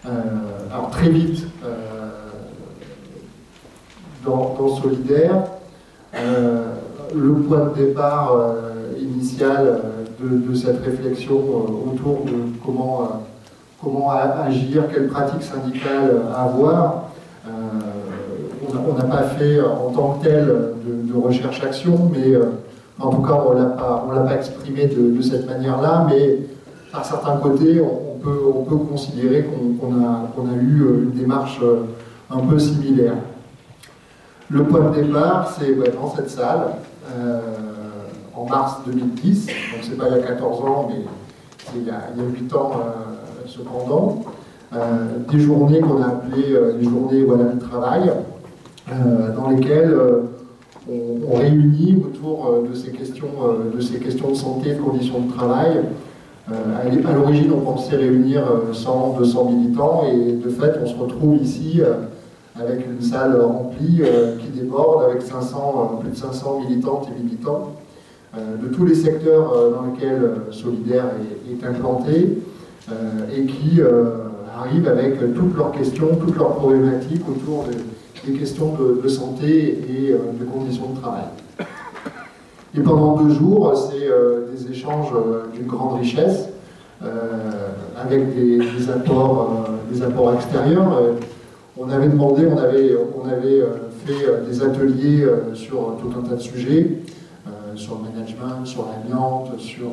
Alors très vite, dans Solidaire, le point de départ initial de cette réflexion autour de comment agir, quelles pratiques syndicales avoir. On n'a pas fait en tant que tel de recherche-action, mais en tout cas on l'a pas exprimé de cette manière-là, mais par certains côtés on peut considérer qu'on a eu une démarche un peu similaire. Le point de départ, c'est dans cette salle, en mars 2010, donc c'est pas il y a 14 ans, mais c'est il y a 8 ans cependant, des journées qu'on a appelées les journées du travail, dans lesquelles on réunit autour de ces questions de santé, de conditions de travail. À l'origine, on pensait réunir 100, 200 militants, et de fait, on se retrouve ici avec une salle remplie qui déborde, avec plus de 500 militantes et militants de tous les secteurs dans lesquels Solidaire est implanté, et qui arrivent avec toutes leurs questions, toutes leurs problématiques autour des questions de santé et de conditions de travail. Et pendant 2 jours, c'est des échanges d'une grande richesse, avec des apports extérieurs. On avait demandé, on avait fait des ateliers sur tout un tas de sujets, sur le management, sur l'amiante, sur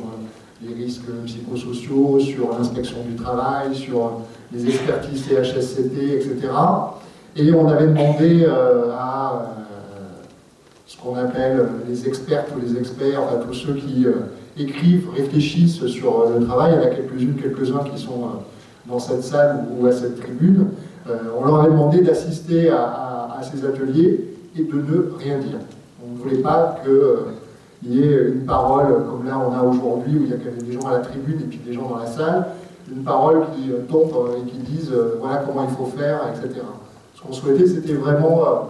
les risques psychosociaux, sur l'inspection du travail, sur les expertises CHSCT, etc. Et on avait demandé à ce qu'on appelle les expertes ou les experts, enfin tous ceux qui écrivent, réfléchissent sur le travail. Il y en a quelques-uns qui sont dans cette salle ou à cette tribune. On leur avait demandé d'assister à ces ateliers et de ne rien dire. On ne voulait pas qu'il y ait une parole, comme là on a aujourd'hui, où il y a quand même des gens à la tribune et puis des gens dans la salle, une parole qui tombe et qui disent voilà comment il faut faire, etc. Ce qu'on souhaitait, c'était vraiment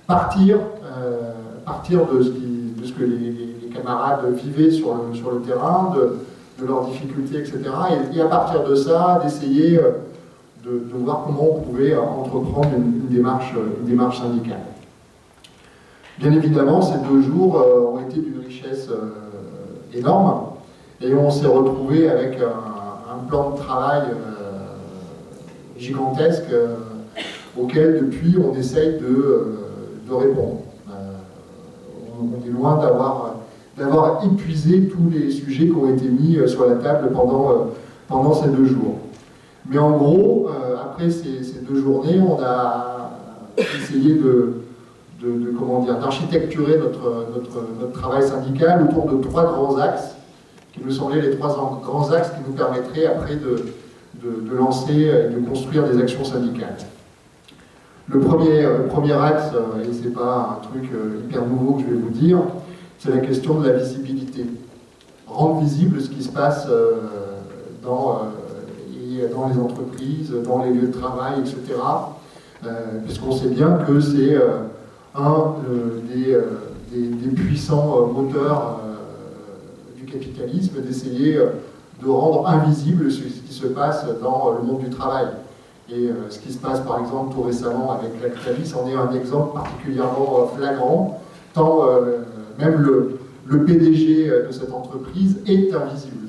partir de ce que les camarades vivaient sur le terrain, de leurs difficultés, etc. Et à partir de ça, d'essayer de voir comment on pouvait entreprendre une démarche syndicale. Bien évidemment, ces 2 jours ont été d'une richesse énorme, et on s'est retrouvé avec un plan de travail gigantesque auquel, depuis, on essaye de répondre. On est loin d'avoir épuisé tous les sujets qui ont été mis sur la table pendant ces 2 jours. Mais en gros, après ces 2 journées, on a essayé d'architecturer notre travail syndical autour de 3 grands axes, qui nous semblaient les 3 grands axes qui nous permettraient après de lancer et de construire des actions syndicales. Le premier axe, et c'est pas un truc hyper nouveau que je vais vous dire, c'est la question de la visibilité. Rendre visible ce qui se passe dans les entreprises, dans les lieux de travail, etc. Puisqu'on sait bien que c'est un des puissants moteurs du capitalisme, d'essayer de rendre invisible ce qui se passe dans le monde du travail. Et ce qui se passe par exemple tout récemment avec Lactalis en est un exemple particulièrement flagrant, tant même le PDG de cette entreprise est invisible.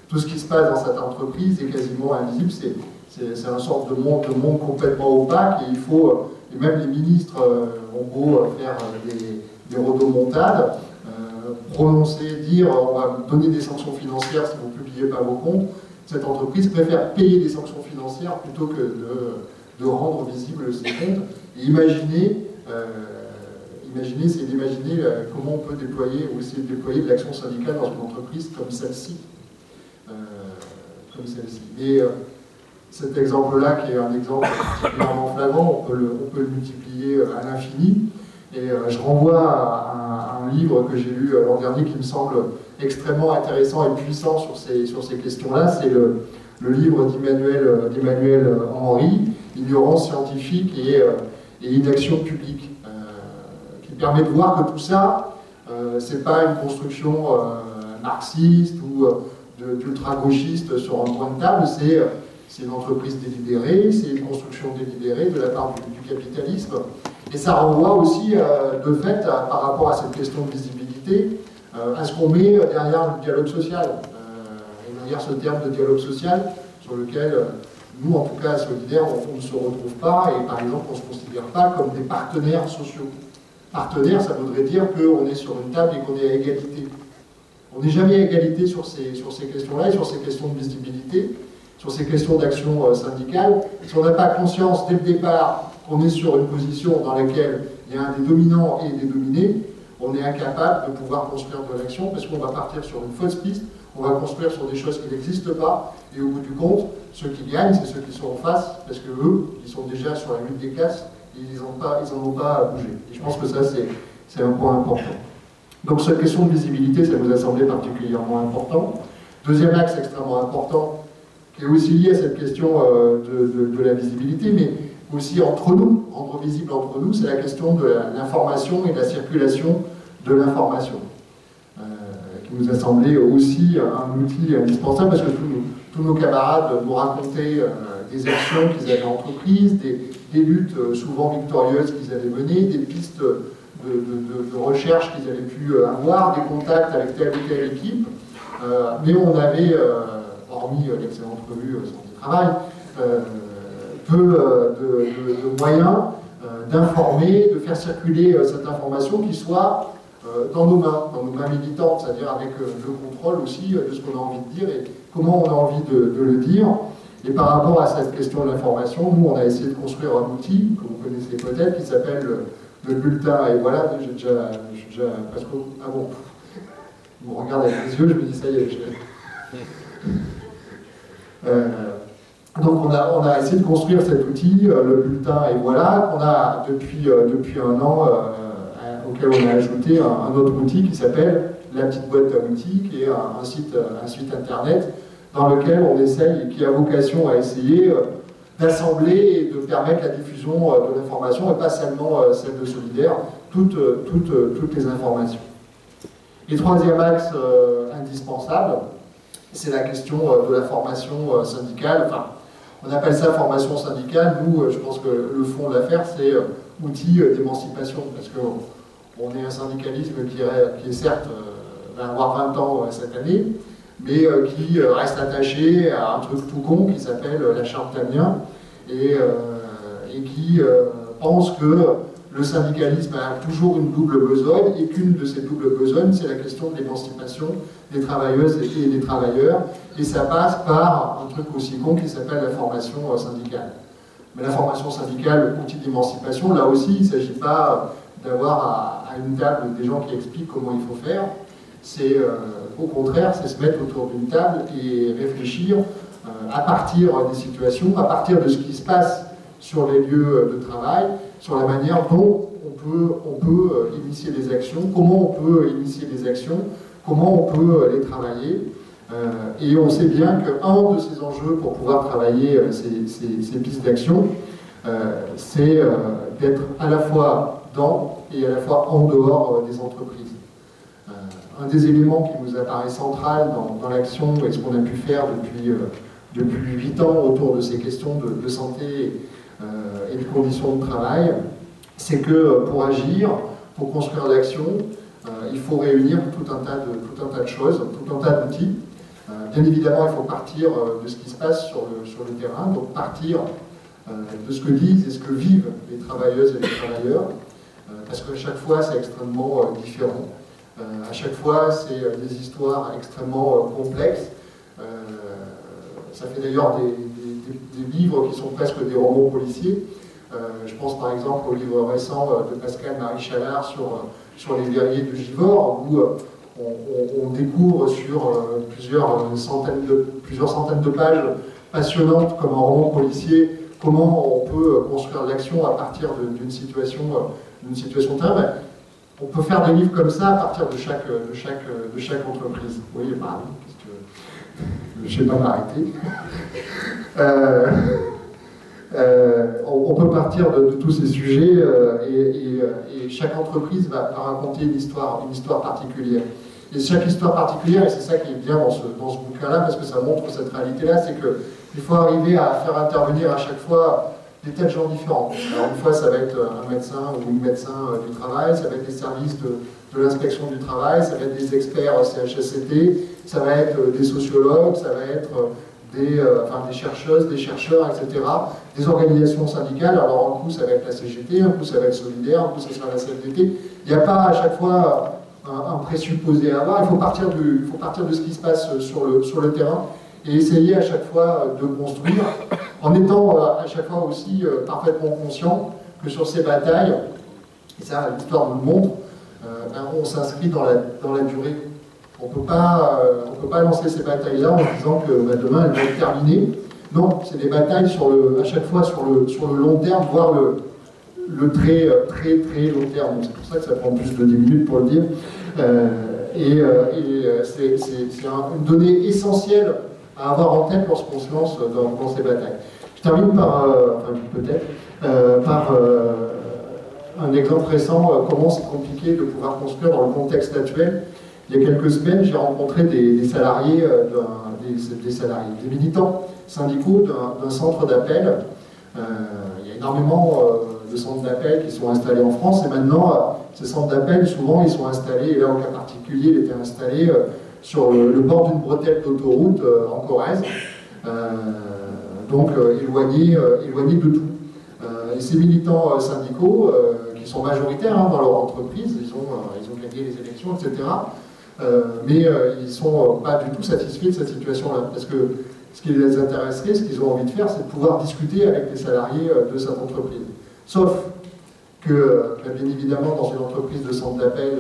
Tout ce qui se passe dans cette entreprise est quasiment invisible, c'est une sorte de monde complètement opaque, et même les ministres ont beau faire des rodomontades, prononcer, dire on va donner des sanctions financières si vous ne publiez pas vos comptes. Cette entreprise préfère payer des sanctions financières plutôt que de rendre visibles ses comptes. Et imaginer, c'est d'imaginer comment on peut déployer ou essayer de déployer de l'action syndicale dans une entreprise comme celle-ci. Et cet exemple-là, qui est un exemple particulièrement flagrant, on peut le multiplier à l'infini. Et je renvoie à un livre que j'ai lu l'an dernier qui me semble extrêmement intéressant et puissant sur ces questions-là. C'est le livre d'Emmanuel Henry, Ignorance scientifique et inaction publique, qui permet de voir que tout ça, c'est pas une construction marxiste ou d'ultra-gauchiste sur un point de table, c'est une entreprise délibérée, c'est une construction délibérée de la part du capitalisme. Et ça renvoie aussi, de fait, par rapport à cette question de visibilité, à ce qu'on met derrière le dialogue social. Et derrière ce terme de dialogue social, sur lequel, nous, en tout cas, à Solidaire, on ne se retrouve pas, et par exemple, on ne se considère pas comme des partenaires sociaux. Partenaire, ça voudrait dire qu'on est sur une table et qu'on est à égalité. On n'est jamais à égalité sur ces questions-là et sur ces questions de visibilité, sur ces questions d'action syndicale. Si on n'a pas conscience dès le départ qu'on est sur une position dans laquelle il y a un des dominants et des dominés, on est incapable de pouvoir construire de l'action parce qu'on va partir sur une fausse piste, on va construire sur des choses qui n'existent pas, et au bout du compte, ceux qui gagnent, c'est ceux qui sont en face, parce que eux, ils sont déjà sur la lutte des classes, et ils n'en ont pas bougé. Et je pense que ça, c'est un point important. Donc cette question de visibilité, ça nous a semblé particulièrement important. Deuxième axe extrêmement important, qui est aussi lié à cette question de la visibilité, mais aussi entre nous, rendre visible entre nous, c'est la question de l'information et de la circulation de l'information, qui nous a semblé aussi un outil indispensable, parce que tous nos camarades nous racontaient des actions qu'ils avaient entreprises, des luttes souvent victorieuses qu'ils avaient menées, des pistes de recherche qu'ils avaient pu avoir, des contacts avec telle ou telle équipe, mais on avait, hormis l'excellente revue Santé Travail, peu de moyens d'informer, de faire circuler cette information qui soit dans nos mains militantes, c'est-à-dire avec le contrôle aussi de ce qu'on a envie de dire et comment on a envie de le dire. Et par rapport à cette question de l'information, nous on a essayé de construire un outil que vous connaissez peut-être qui s'appelle le bulletin. Et voilà, j'ai déjà presque... Ah bon, je me regarde avec les yeux, je me dis ça y est. Donc on a essayé de construire cet outil, le bulletin, et voilà, qu'on a depuis un an, auquel on a ajouté un autre outil qui s'appelle la petite boîte à outils, qui est un site internet dans lequel on essaye, et qui a vocation à essayer d'assembler et de permettre la diffusion de l'information, et pas seulement celle de Solidaire, toutes les informations. Et troisième axe indispensable, c'est la question de la formation syndicale. Enfin, on appelle ça formation syndicale. Nous, je pense que le fond de l'affaire, c'est outil d'émancipation, parce qu'on est un syndicalisme qui est certes, va avoir 20 ans cette année, mais qui reste attaché à un truc tout con qui s'appelle la charte d'Amiens, et qui pense que le syndicalisme a toujours une double besogne, et qu'une de ces doubles besognes, c'est la question de l'émancipation des travailleuses et des travailleurs, et ça passe par un truc aussi con qui s'appelle la formation syndicale. Mais la formation syndicale, outil d'émancipation, là aussi, il ne s'agit pas d'avoir à une table des gens qui expliquent comment il faut faire, c'est au contraire, c'est se mettre autour d'une table et réfléchir à partir des situations, à partir de ce qui se passe sur les lieux de travail, sur la manière dont on peut initier des actions, comment on peut initier des actions, comment on peut les travailler. Et on sait bien qu'un de ces enjeux pour pouvoir travailler ces pistes d'action, c'est d'être à la fois dans et à la fois en dehors des entreprises. Un des éléments qui nous apparaît central dans l'action et ce qu'on a pu faire depuis 8 ans autour de ces questions de santé et de conditions de travail, c'est que pour agir, pour construire l'action, il faut réunir tout un tas de choses, tout un tas d'outils. Bien évidemment, il faut partir de ce qui se passe sur le terrain, donc partir de ce que disent et ce que vivent les travailleuses et les travailleurs, parce qu'à chaque fois, c'est extrêmement différent. À chaque fois, c'est des histoires extrêmement complexes. Ça fait d'ailleurs des livres qui sont presque des romans policiers. Je pense par exemple au livre récent de Pascal-Marie Chalard sur les verriers de Givors, où on découvre sur plusieurs centaines de pages passionnantes comme un roman policier comment on peut construire l'action à partir d'une situation terrible. On peut faire des livres comme ça à partir de chaque entreprise. Oui, bah, je ne vais pas m'arrêter. On peut partir de tous ces sujets et chaque entreprise va raconter une histoire particulière. Et chaque histoire particulière, et c'est ça qui est bien dans ce bouquin-là, parce que ça montre cette réalité-là, c'est que il faut arriver à faire intervenir à chaque fois des tas de gens différents. Alors une fois, ça va être un médecin ou une médecin du travail, ça va être des services de l'inspection du travail, ça va être des experts CHSCT, ça va être des sociologues, ça va être des chercheuses, des chercheurs, etc. Des organisations syndicales. Alors un coup, ça va être la CGT, un coup, ça va être Solidaire, un coup, ça sera la CFDT. Il n'y a pas à chaque fois un présupposé à avoir. Il faut partir de ce qui se passe sur le terrain et essayer à chaque fois de construire, en étant à chaque fois aussi parfaitement conscient que sur ces batailles, et ça l'histoire nous le montre, on s'inscrit dans la durée. On ne peut pas lancer ces batailles-là en disant que demain elles vont être terminées. Non, c'est des batailles à chaque fois sur le long terme, voire le très long terme. C'est pour ça que ça prend plus de 10 minutes pour le dire. C'est une donnée essentielle à avoir en tête lorsqu'on se lance dans ces batailles. Je termine par un exemple récent, comment c'est compliqué de pouvoir construire dans le contexte actuel. Il y a quelques semaines, j'ai rencontré des salariés, des militants syndicaux d'un centre d'appel. Il y a énormément de centres d'appel qui sont installés en France, et maintenant, ces centres d'appel, souvent, ils sont installés, et là, au cas particulier, il était installé sur le bord d'une bretelle d'autoroute en Corrèze, donc éloigné de tout. Et ces militants syndicaux, qui sont majoritaires dans leur entreprise, ils ont gagné les élections, etc., mais ils ne sont pas du tout satisfaits de cette situation-là, parce que ce qui les intéresserait, ce qu'ils ont envie de faire, c'est de pouvoir discuter avec les salariés de cette entreprise. Sauf que, bien évidemment, dans une entreprise de centre d'appel,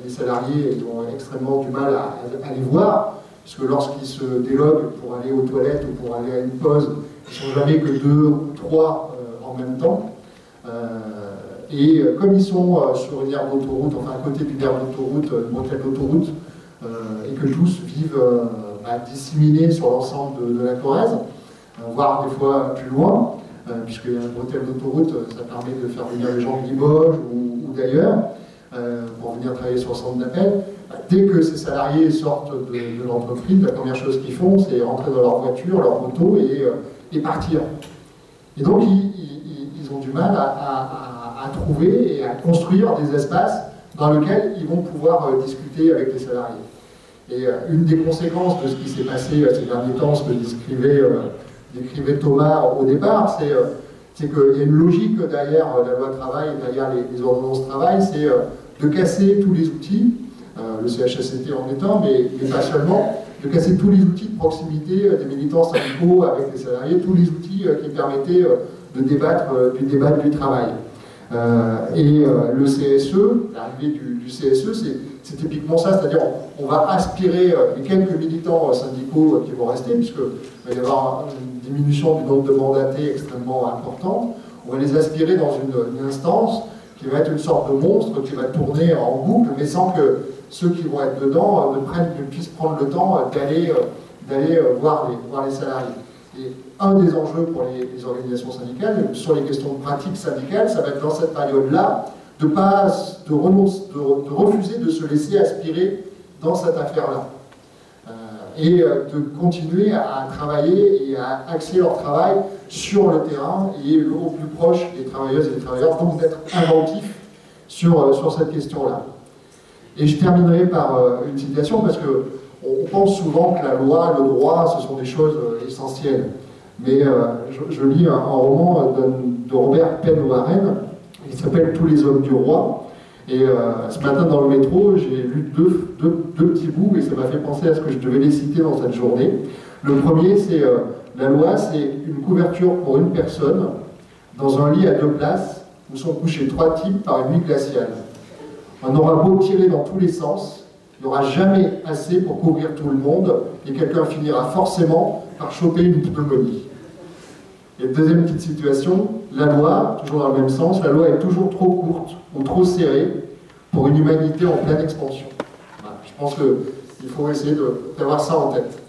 les salariés ils ont extrêmement du mal à les voir, puisque lorsqu'ils se déloguent pour aller aux toilettes ou pour aller à une pause, ils ne sont jamais que 2 ou 3 en même temps. Et comme ils sont sur une aire d'autoroute, enfin à côté d'une aire d'autoroute, une bretelle d'autoroute, et que tous vivent disséminés sur l'ensemble de la Corrèze, voire des fois plus loin, puisqu'il y a une bretelle d'autoroute, ça permet de faire venir les gens de Limoges ou d'ailleurs, pour venir travailler sur le centre d'appel. Dès que ces salariés sortent de l'entreprise, la première chose qu'ils font, c'est rentrer dans leur voiture, leur moto et partir. Et donc ils ont du mal à trouver et à construire des espaces dans lesquels ils vont pouvoir discuter avec les salariés. Et une des conséquences de ce qui s'est passé ces derniers temps, ce que décrivait Thomas au départ, c'est qu'il y a une logique derrière la loi travail, derrière les ordonnances travail, c'est de casser tous les outils, le CHSCT en est un, mais pas seulement, de casser tous les outils de proximité des militants syndicaux avec les salariés, tous les outils qui permettaient de débattre du travail. Le CSE, l'arrivée du CSE, c'est typiquement ça, c'est-à-dire on va aspirer les quelques militants syndicaux qui vont rester, puisqu'il va y avoir une diminution du nombre de mandatés extrêmement important, on va les aspirer dans une instance qui va être une sorte de monstre qui va tourner en boucle, mais sans que ceux qui vont être dedans ne puissent prendre le temps d'aller voir les salariés. Et un des enjeux pour les organisations syndicales, sur les questions de pratique syndicale, ça va être dans cette période-là de refuser de se laisser aspirer dans cette affaire-là. Et de continuer à travailler et à axer leur travail sur le terrain et au plus proche des travailleuses et des travailleurs, donc d'être inventifs sur cette question-là. Et je terminerai par une citation, parce qu'on pense souvent que la loi, le droit, ce sont des choses essentielles. Mais je lis un roman de Robert Penn Warren, qui s'appelle « Tous les hommes du roi ». Et ce matin dans le métro, j'ai lu deux petits bouts et ça m'a fait penser à ce que je devais les citer dans cette journée. Le premier, c'est la loi, c'est une couverture pour une personne dans un lit à 2 places où sont couchés 3 types par une nuit glaciale. On aura beau tirer dans tous les sens, il n'y aura jamais assez pour couvrir tout le monde et quelqu'un finira forcément par choper une pneumonie. Et deuxième petite situation, la loi, toujours dans le même sens, la loi est toujours trop courte ou trop serrée pour une humanité en pleine expansion. Voilà, je pense qu'il faut essayer d'avoir ça en tête.